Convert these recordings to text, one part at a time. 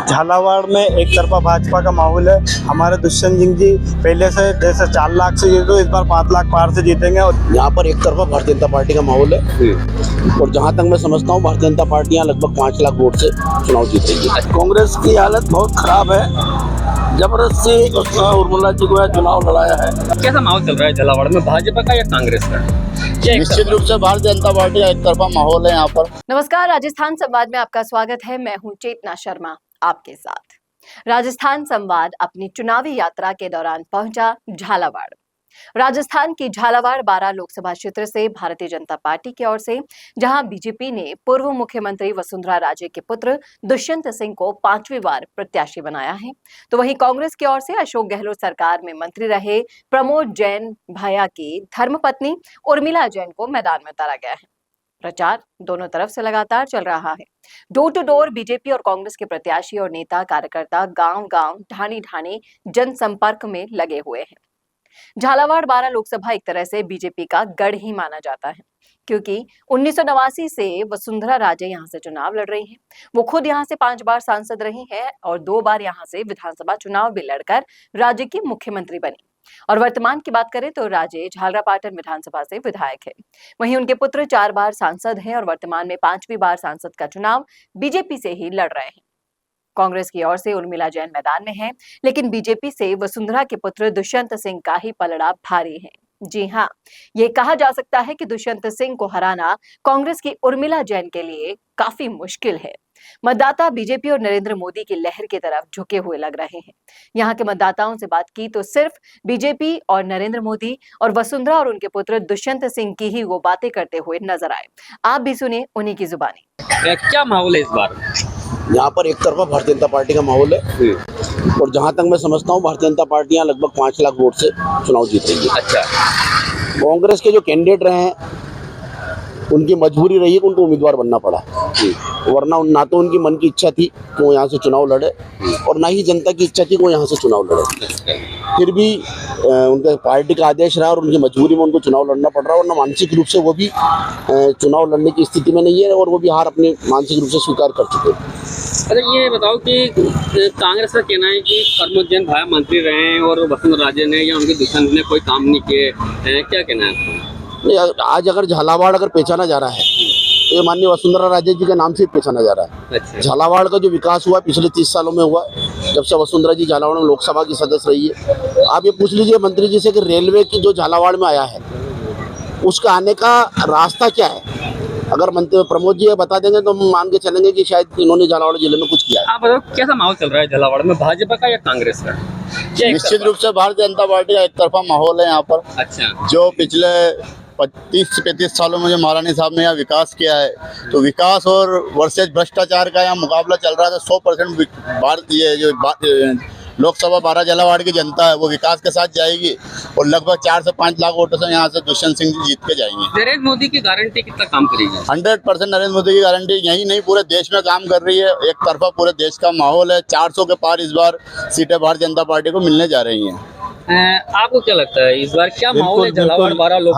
झालावाड़ में एक तरफा भाजपा का माहौल है। हमारे दुष्यंत सिंह जी पहले से जैसे 4 लाख से जीते तो इस बार 5 लाख पार से जीतेंगे। और यहाँ पर एक तरफा भारतीय जनता पार्टी का माहौल है और जहाँ तक मैं समझता हूँ भारतीय जनता पार्टी यहाँ लगभग 5 लाख वोट से चुनाव जीतेगी। कांग्रेस की हालत बहुत खराब है, जबरदस्ती उर्मिला जी को चुनाव लड़ाया है। कैसा माहौल चल रहा है झालावाड़ में, भाजपा का या कांग्रेस का? निश्चित रूप से भारतीय जनता पार्टी का एक तरफा माहौल है यहाँ पर। नमस्कार, राजस्थान संवाद में आपका स्वागत है। मैं हूं चेतना शर्मा आपके साथ। राजस्थान संवाद अपनी चुनावी यात्रा के दौरान पहुंचा झालावाड़। राजस्थान की झालावाड़ 12 लोकसभा क्षेत्र से भारतीय जनता पार्टी की ओर से, जहां बीजेपी ने पूर्व मुख्यमंत्री वसुंधरा राजे के पुत्र दुष्यंत सिंह को 5वीं बार प्रत्याशी बनाया है, तो वहीं कांग्रेस की ओर से अशोक गहलोत सरकार में मंत्री रहे प्रमोद जैन भैया की धर्मपत्नी उर्मिला जैन को मैदान में उतारा गया है। प्रचार दोनों तरफ से लगातार चल रहा है। डोर टू डोर बीजेपी और कांग्रेस के प्रत्याशी और नेता कार्यकर्ता गांव-गांव, ढाणी-ढाणी जनसंपर्क में लगे हुए हैं। झालावाड़ 12 लोकसभा एक तरह से बीजेपी का गढ़ ही माना जाता है, क्योंकि 1989 से वसुंधरा राजे यहां से चुनाव लड़ रही हैं। वो खुद यहां से 5 बार सांसद रही हैं और 2 बार यहां से विधानसभा चुनाव भी लड़कर राज्य की मुख्यमंत्री बनी। और वर्तमान की बात करें तो राजे झालरापाटन विधानसभा से विधायक है। वहीं उनके पुत्र 4 बार सांसद हैं और वर्तमान में 5वीं बार सांसद का चुनाव बीजेपी से ही लड़ रहे हैं। कांग्रेस की ओर से उर्मिला जैन मैदान में है, लेकिन बीजेपी से वसुंधरा के पुत्र दुष्यंत सिंह का ही पलड़ा भारी है। जी हां, ये कहा जा सकता है कि दुष्यंत सिंह को हराना कांग्रेस की उर्मिला जैन के लिए काफी मुश्किल है। मतदाता बीजेपी और नरेंद्र मोदी की लहर की तरफ झुके हुए लग रहे हैं। यहाँ के मतदाताओं से बात की तो सिर्फ बीजेपी और नरेंद्र मोदी और वसुंधरा और उनके पुत्र दुष्यंत सिंह की ही वो बातें करते हुए नजर आए। आप भी सुने उन्हीं की जुबानी। क्या माहौल है इस बार? यहाँ पर एक तरफा भारतीय जनता पार्टी का माहौल है और जहाँ तक मैं समझता हूँ भारतीय जनता पार्टी यहाँ लगभग 5 लाख वोट से चुनाव जीतेगी। अच्छा, कांग्रेस के जो कैंडिडेट रहे हैं उनकी मजबूरी रही है कि उनको उम्मीदवार बनना पड़ा, वरना ना तो उनकी मन की इच्छा थी कि वो यहाँ से चुनाव लड़े और ना ही जनता की इच्छा थी कि वो यहाँ से चुनाव लड़े। फिर भी उनका पार्टी का आदेश रहा और उनकी मजबूरी में उनको चुनाव लड़ना पड़ रहा है, वरना मानसिक रूप से वो भी चुनाव लड़ने की स्थिति में नहीं है और वो भी हार अपने मानसिक रूप से स्वीकार कर चुके हैं। अच्छा, ये बताओ कि कांग्रेस का कहना है कि प्रमोद जैन भाया मंत्री रहे हैं और वसुंधरा राजे ने या उनके दुष्यंत ने कोई काम नहीं किए, क्या कहना है? आज अगर झालावाड़ अगर पहचाना जा रहा है तो ये माननीय वसुंधरा राजे जी के नाम से पहचाना जा रहा है। अच्छा। झालावाड़ का जो विकास हुआ पिछले 30 सालों में हुआ, जब से वसुंधरा जी झालावाड़ में लोकसभा की सदस्य रही है। आप ये पूछ लीजिए मंत्री जी से कि रेलवे की जो झालावाड़ में आया है उसका आने का रास्ता क्या है। अगर मंत्री प्रमोद जी बता देंगे तो हम मान के चलेंगे कि शायद इन्होंने झालावाड़ जिले में कुछ किया है। आप बताओ कैसा माहौल चल रहा है झालावाड़ में, भाजपा का या कांग्रेस का? निश्चित रूप से भारतीय जनता पार्टी का एक तरफा माहौल है यहाँ पर। अच्छा, जो पिछले 30 से 35 सालों में जो महारानी साहब ने यहाँ विकास किया है, तो विकास और वर्सेज भ्रष्टाचार का यहाँ मुकाबला चल रहा है। तो 100% भारतीय जो लोकसभा 12 झालावाड़ की जनता है वो विकास के साथ जाएगी और लगभग 4 से 5 लाख वोटों से यहाँ से दुष्यंत सिंह जी जीत के जाएंगे। नरेंद्र मोदी की गारंटी कितना काम करेगी? 100% नरेंद्र मोदी की गारंटी यही नहीं पूरे देश में काम कर रही है। एक तरफा पूरे देश का माहौल है। 400 के पार इस बार सीटें भारतीय जनता पार्टी को मिलने जा रही हैं। आपको क्या लगता है इस बार क्या माहौल है झालावाड़ 12 लोग?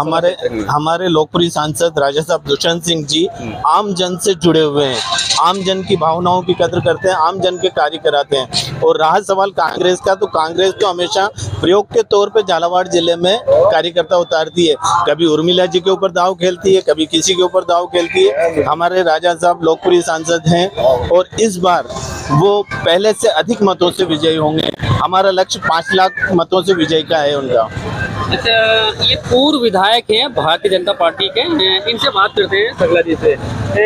हमारे लोकप्रिय सांसद राजा साहब दुष्यंत सिंह जी आम जन से जुड़े हुए हैं, आम जन की भावनाओं की कदर करते हैं, आम जन के कार्य कराते हैं। और रहा सवाल कांग्रेस का, तो कांग्रेस तो हमेशा प्रयोग के तौर पे झालावाड़ जिले में कार्यकर्ता उतारती है। कभी उर्मिला जी के ऊपर दाव खेलती है, कभी किसी के ऊपर दाव खेलती है। हमारे राजा साहब लोकप्रिय सांसद हैं और इस बार वो पहले से अधिक मतों से विजयी होंगे। हमारा लक्ष्य 5 लाख मतों से विजय का है उनका। अच्छा, ये पूर्व विधायक हैं भारतीय जनता पार्टी के, इनसे बात करते हैं सगला जी से।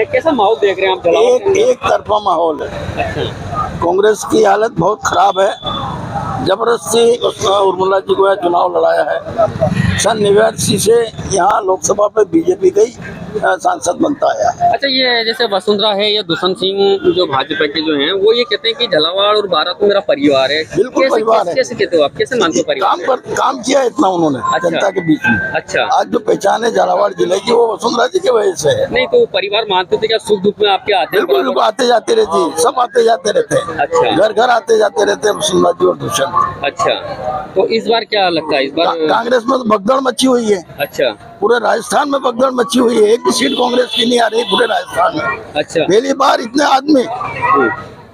कैसा माहौल देख रहे हैं आप झालावाड़? एक तरफा माहौल है। अच्छा, कांग्रेस की हालत बहुत खराब है, जबरदस्ती उर्मिला जी को चुनाव लड़ाया है। सन 89 से यहाँ लोकसभा पे बीजेपी का ही सांसद बनता आया है। अच्छा, ये जैसे वसुंधरा है या दुष्यंत सिंह जो भाजपा के जो हैं वो ये कहते हैं कि झालावाड़ और 12 तो मेरा परिवार है। बिल्कुल परिवार है। कैसे कहते हो आप, कैसे मानते हो परिवार? काम किया इतना उन्होंने जनता के बीच में। अच्छा, आज जो पहचान है झालावाड़ जिले की वो वसुंधरा जी की वजह से है। नहीं तो परिवार मानते थे क्या सुख दुख में आपके आते हैं? बिल्कुल आते जाते रहते, सब आते जाते रहते हैं। अच्छा, घर घर आते जाते रहते हैं वसुंधरा जी और दुष्यंत। अच्छा, तो इस बार क्या लगता है इस बार? कांग्रेस में तो भगदड़ मची हुई है। अच्छा, पूरे राजस्थान में भगदड़ मची हुई है। एक भी सीट कांग्रेस की नहीं आ रही पूरे राजस्थान में। अच्छा, पहली बार इतने आदमी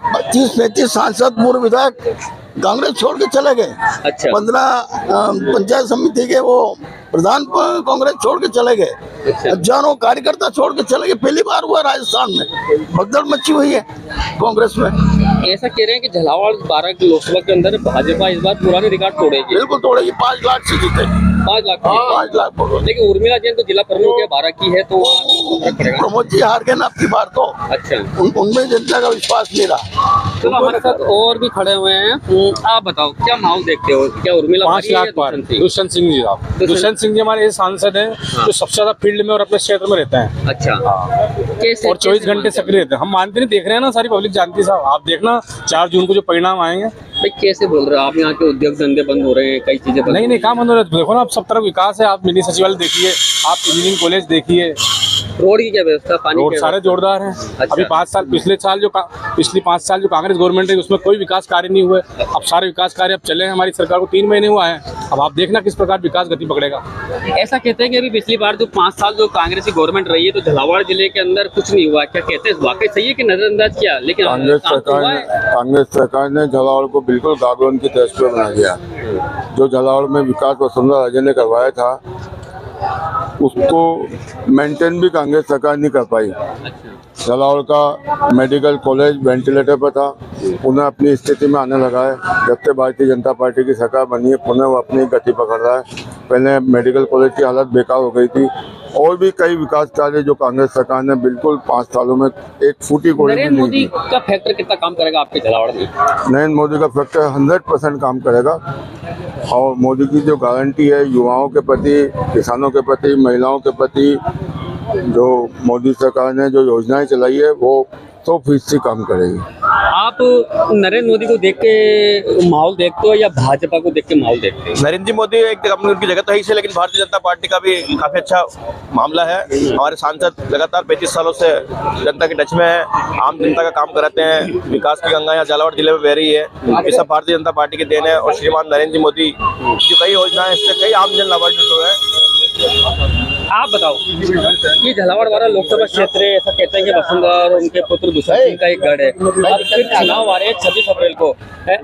32-35 सांसद पूर्व विधायक कांग्रेस छोड़ के चले गए। अच्छा। 15 पंचायत समिति के वो प्रधान कांग्रेस छोड़ के चले गए। अच्छा। हजारों कार्यकर्ता छोड़ के चले गए। पहली बार हुआ राजस्थान में, भगदड़ मची हुई है कांग्रेस में। ऐसा कह रहे हैं कि झालावाड़ 12 की लोकसभा के अंदर भाजपा इस बार पुराने रिकॉर्ड तोड़ेगी। बिल्कुल तोड़ेगी, 5 लाख से जीतेगी। 5 लाख 5 लाख वोट। लेकिन उर्मिला जैन तो जिला प्रमुख है 12 की है, तो वहाँ फर्क पड़ेगा। प्रमोद जी हार गए ना आपकी बार तो। अच्छा, उनमें जनता का विश्वास नहीं रहा। चलो हमारे साथ और भी खड़े हुए हैं। आप बताओ क्या माहौल देखते हो, क्या उर्मिला 5 लाख पार दुष्यंत सिंह जी साहब। दुष्यंत सिंह जी हमारे ऐसे सांसद हैं जो सबसे ज्यादा फील्ड में और अपने क्षेत्र में रहते हैं। अच्छा, कैसे और 24 कैसे घंटे सक्रिय रहते हैं। हम मानते नहीं, देख रहे हैं ना, सारी पब्लिक जानती है साहब। आप देखना 4 जून को जो परिणाम आएंगे। भाई कैसे बोल रहे हो आप? यहाँ के उद्योग धंधे बंद हो रहे हैं, कई चीजें बंद नहीं काम बंद हो रहा है। देखो ना, आप सब तरफ विकास है। आप मिनी सचिवालय देखिए, आप इंजीनियरिंग कॉलेज देखिए, रोड की क्या व्यवस्था, पानी रोड की सारे व्यवस्था? जोरदार हैं। अच्छा। अभी 5 साल पिछली 5 साल जो कांग्रेस गवर्नमेंट है उसमें कोई विकास कार्य नहीं हुए। अब सारे विकास कार्य अब चले हैं। हमारी सरकार को 3 महीने हुआ है। अब आप देखना किस प्रकार विकास गति पकड़ेगा। ऐसा कहते हैं कि अभी पिछली बार जो 5 साल जो कांग्रेस की गवर्नमेंट रही है तो झालावाड़ जिले के अंदर कुछ नहीं हुआ। क्या कहते हैं, वाकई सही है कि नजरअंदाज किया? लेकिन कांग्रेस सरकार ने झालावाड़ को बिल्कुल गागरोन की तर्ज पर बना दिया। जो झालावाड़ में विकास वसुंधरा राजे ने करवाया था उसको मेंटेन भी कांग्रेस सरकार नहीं कर पाई। झालावाड़ का मेडिकल कॉलेज वेंटिलेटर पर था, पुनः अपनी स्थिति में आने लगा है। जब से भारतीय जनता पार्टी की सरकार बनी है पुनः वो अपनी गति पकड़ रहा है। पहले मेडिकल कॉलेज की हालत बेकार हो गई थी। और भी कई विकास कार्य जो कांग्रेस सरकार ने बिल्कुल 5 सालों में एक फूटी कोड़ी भी नरेंद्र नहीं मोदी की। का फैक्टर कितना काम करेगा आपके झालावाड़ में? नरेंद्र मोदी का फैक्टर 100% काम करेगा। और मोदी की जो गारंटी है युवाओं के प्रति, किसानों के प्रति, महिलाओं के प्रति, जो मोदी सरकार ने जो योजनाएं चलाई है वो 100% काम करेगी। आप नरेंद्र मोदी को देख के माहौल देखते हो या भाजपा को देख के माहौल देखते हो? नरेंद्र जी मोदी एक उनकी जगह तो है ही, लेकिन भारतीय जनता पार्टी का भी काफी अच्छा मामला है। हमारे सांसद लगातार 35 सालों से जनता के टच में है, आम जनता का काम कराते हैं। विकास की गंगा यहाँ झालावाड़ जिले में बह रही है, ये सब भारतीय जनता पार्टी के देन है। और श्रीमान नरेंद्र जी मोदी जो कई योजनाएं, इससे कई आम जन लाभान्वित हुए हैं। आप बताओ, ये झालावाड़ 12 लोकसभा क्षेत्र है, ऐसा कहते हैं कि वसुंधरा और उनके पुत्र दुष्यंत सिंह का एक गढ़ है। अब फिर चुनाव आ रहे हैं 26 अप्रैल को।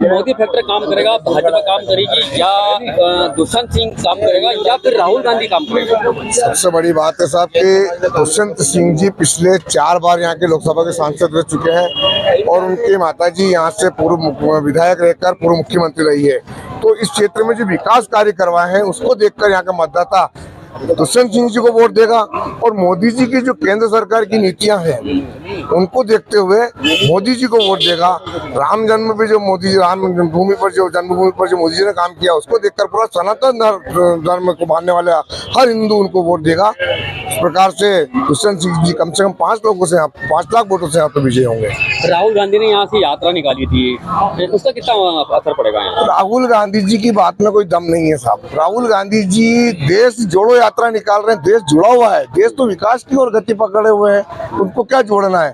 मोदी फैक्टर काम करेगा, भाजपा काम करेगी, या दुष्यंत सिंह काम करेगा, या फिर राहुल गांधी काम करेगा? सबसे बड़ी बात है साहब कि दुष्यंत सिंह जी पिछले 4 बार यहाँ के लोकसभा के सांसद रह चुके हैं और उनकी माताजी यहाँ से पूर्व विधायक रहकर पूर्व मुख्यमंत्री रही है। तो इस क्षेत्र में जो विकास कार्य करवाए हैं उसको देखकर यहाँ का मतदाता दुष्यंत सिंह जी को वोट देगा। और मोदी जी की जो केंद्र सरकार की नीतियां हैं उनको देखते हुए मोदी जी को वोट देगा। राम जन्म पे जो मोदी जी जन्मभूमि पर जो मोदी जी ने काम किया उसको देखकर पूरा सनातन धर्म को मानने वाले हर हिंदू उनको वोट देगा। इस प्रकार से दुष्यंत सिंह जी कम से कम 5 लाख वोटों से यहाँ पे विजय होंगे। राहुल गांधी ने यहाँ से यात्रा निकाली थी, उसका कितना असर पड़ेगा यहाँ? राहुल गांधी जी की बात में कोई दम नहीं है साहब। राहुल गांधी जी देश जोड़ो यात्रा निकाल रहे हैं। देश जुड़ा हुआ है, देश तो विकास की ओर गति पकड़े हुए हैं, उनको क्या जोड़ना है?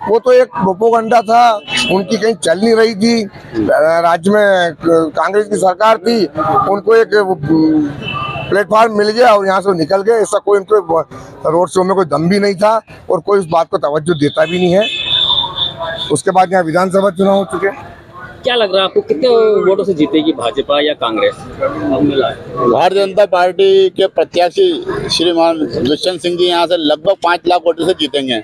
वो तो एक प्रोपोगंडा था, उनकी कहीं चल नहीं रही थी। राज्य में कांग्रेस की सरकार थी, उनको एक प्लेटफॉर्म मिल गया और यहाँ से निकल गए। ऐसा कोई उनको रोड शो में कोई दम भी नहीं था और कोई उस बात को तवज्जो देता भी नहीं है। उसके बाद यहाँ विधानसभा चुनाव हो चुके। क्या लग रहा है आपको, कितने वोटों से जीतेगी भाजपा या कांग्रेस? भारतीय जनता पार्टी के प्रत्याशी श्रीमान दुष्यंत सिंह जी यहाँ से लगभग 5 लाख वोटों से जीतेंगे,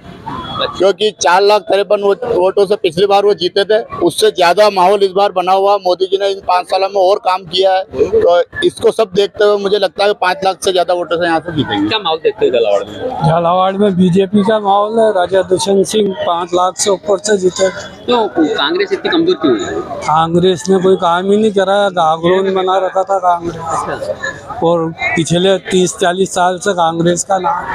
क्योंकि 4,53,000 वोटों से पिछली बार वो जीते थे। उससे ज्यादा माहौल इस बार बना हुआ। मोदी जी ने इन 5 सालों में और काम किया है, तो इसको सब देखते हुए मुझे लगता है कि 5 लाख से ज्यादा वोटों से यहाँ से जीतेंगे। क्या माहौल देखते हो झालावाड़ में? झालावाड़ में बीजेपी का माहौल है। राजा दुष्यंत सिंह 5 लाख से ऊपर से जीते। क्यों कांग्रेस इतनी कमजोर क्यों है? कांग्रेस ने कोई काम ही नहीं करा, गागरोन बना रखा था कांग्रेस। और पिछले 30-40 साल से कांग्रेस का नाम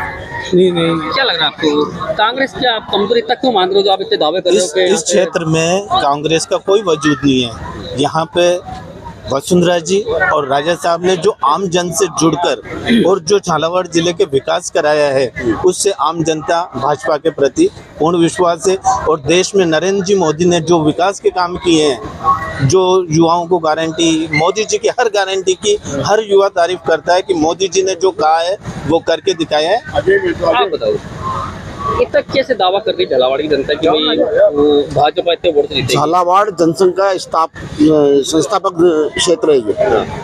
नहीं। क्या लग रहा है आपको, कांग्रेस क्या आप कमजोर इतना क्यों मान रहे हो जो आप इतने दावे कर रहे हो? इस क्षेत्र में कांग्रेस का कोई वजूद नहीं है। यहाँ पे वसुंधरा जी और राजा साहब ने जो आम जन से जुड़कर और जो झालावाड़ जिले के विकास कराया है, उससे आम जनता भाजपा के प्रति पूर्ण विश्वास है। और देश में नरेंद्र जी मोदी ने जो विकास के काम किए हैं, जो युवाओं को गारंटी, मोदी जी की हर गारंटी की हर युवा तारीफ करता है कि मोदी जी ने जो कहा है वो करके दिखाया है। आप बताओ, इतना कैसे दावा कर रही झालावाड़ की जनता की भाई वो भाजपा इतने वोट से जीतेगी? झालावाड़ जनसंघ का संस्थापक क्षेत्र है ये।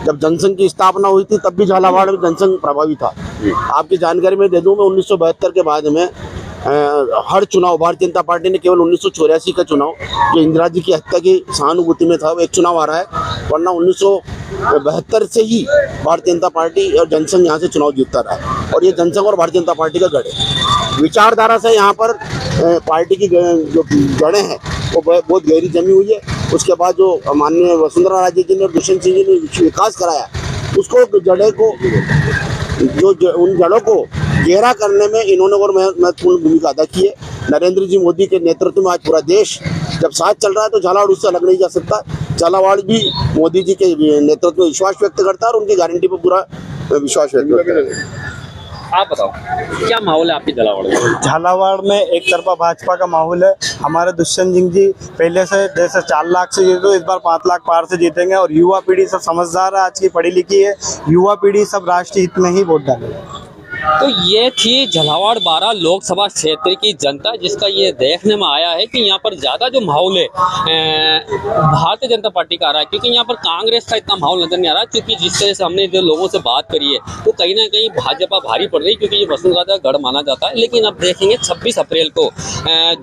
जब जनसंघ की स्थापना हुई थी तब भी झालावाड़ में जनसंघ प्रभावी था। आपकी जानकारी में दे दूं, मैं 1972 के बाद में हर चुनाव भारतीय जनता पार्टी ने केवल 1984 का चुनाव जो इंदिरा जी की हत्या की सहानुभूति में था वो एक चुनाव आ रहा है, वरना 1972 से ही भारतीय जनता पार्टी और जनसंघ यहाँ से चुनाव जीतता रहा है। और ये जनसंघ और भारतीय जनता पार्टी का गढ़ है। विचारधारा से यहाँ पर पार्टी की जो जड़ें हैं वो बहुत गहरी जमी हुई है। उसके बाद जो माननीय वसुंधरा राजे जी ने और दुष्यंत सिंह जी ने विकास कराया, उसको जड़े को उन जड़ों को गहरा करने में इन्होंने और महत्वपूर्ण भूमिका अदा की है। नरेंद्र जी मोदी के नेतृत्व में आज पूरा देश जब साथ चल रहा है तो झालावाड़ उससे अलग नहीं जा सकता। झालावाड़ भी मोदी जी के नेतृत्व में विश्वास व्यक्त करता है और उनकी गारंटी पर पूरा विश्वास व्यक्त करता है। आप बताओ क्या माहौल है आपकी झालावाड़ में? झालावाड़ में एक तरफा भाजपा का माहौल है। हमारे दुष्यंत सिंह जी पहले से जैसे 4 लाख से जीते तो इस बार 5 लाख पार से जीतेंगे। और युवा पीढ़ी सब समझदार है, आज की पढ़ी लिखी है। युवा पीढ़ी सब राष्ट्रीय हित में ही वोट डालेगी। तो ये थी झालावाड़ 12 लोकसभा क्षेत्र की जनता, जिसका ये देखने में आया है कि यहाँ पर ज़्यादा जो माहौल है भारतीय जनता पार्टी का आ रहा है, क्योंकि यहाँ पर कांग्रेस का इतना माहौल नजर नहीं आ रहा। क्योंकि जिस तरह से हमने जो लोगों से बात करी है तो कहीं ना कहीं भाजपा भारी पड़ रही है, क्योंकि ये वसुंधरा का गढ़ माना जाता है। लेकिन अब देखेंगे 26 अप्रैल को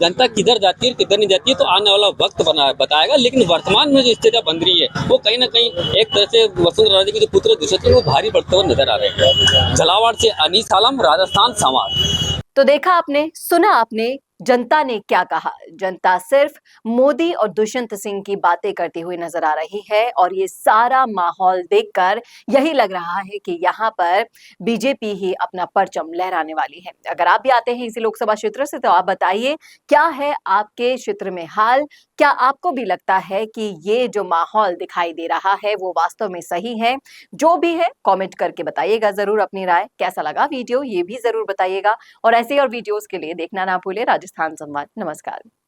जनता किधर जाती है किधर नहीं जाती है, तो आने वाला वक्त बताएगा। लेकिन वर्तमान में जो स्थिति बन रही है वो कहीं ना कहीं एक तरह से वसुंधरा राजे के जो पुत्र दुष्यंत सिंह वो भारी पड़ते हुए नजर आ रहे हैं। झालावाड़ से अनीस आलम, राजस्थान संवाद। तो देखा आपने, सुना आपने, जनता ने क्या कहा। जनता सिर्फ मोदी और दुष्यंत सिंह की बातें करती हुई नजर आ रही है और ये सारा माहौल देखकर यही लग रहा है कि यहाँ पर बीजेपी ही अपना परचम लहराने वाली है। अगर आप भी आते हैं इसी लोकसभा क्षेत्र से तो आप बताइए क्या है आपके क्षेत्र में हाल। क्या आपको भी लगता है कि ये जो माहौल दिखाई दे रहा है वो वास्तव में सही है? जो भी है कमेंट करके बताइएगा जरूर अपनी राय। कैसा लगा वीडियो ये भी जरूर बताइएगा और ऐसे और वीडियोस के लिए देखना ना भूले राजस्थान संवाद। नमस्कार।